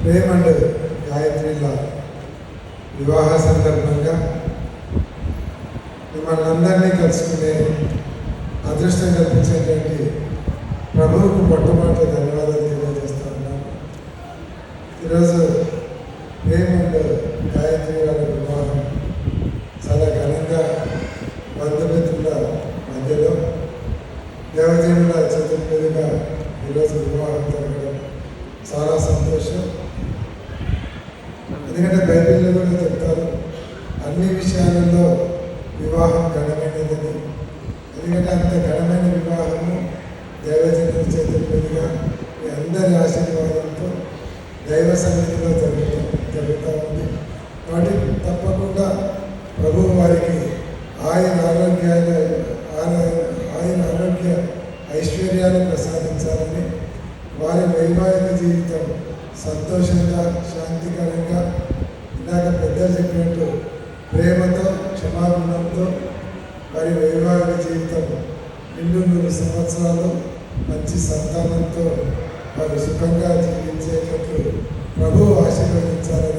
Prem and గాయత్రిల వివాహ సందర్భంగా మిమ్మల్ని అందరినీ కలుసుకునే అదృష్టం కల్పించేటువంటి ప్రభువుకు మొట్టమొదటి ధన్యవాదాలు తెలియజేస్తా ఉన్నాను. ఈరోజు ప్రేమ్ అండ్ గాయత్రి వారి వివాహం చాలా ఘనంగా బంధుమిత్రుల మధ్యలో దేవజనుల చేతుల మీదుగా ఈరోజు వివాహం జరగడం చాలా సంతోషం. ఎందుకంటే బైబిల్లో కూడా చెప్తారు అన్ని విషయాలలో వివాహం ఘనమైనదని. ఎందుకంటే అంత ఘనమైన వివాహము దైవజనుల చేతుల మీదుగా మీ అందరి ఆశీర్వాదంతో దైవ సన్నిధిలో జరుగుతూ ఉంది. కాబట్టి తప్పకుండా ప్రభువు వారికి ఆయన ఆరోగ్య ఐశ్వర్యాలు ప్రసాదించాలని, వారి వైవాహిక జీవితం సంతోషంగా శాంతికరంగా, ఇందాక పెద్దలు చెప్పినట్టు ప్రేమతో క్షమాగుణంతో వారి వైవాహిక జీవితం 200 సంవత్సరాలు మంచి సంతానంతో వారు సుఖంగా జీవించేటట్లు ప్రభువు ఆశీర్వదించాలని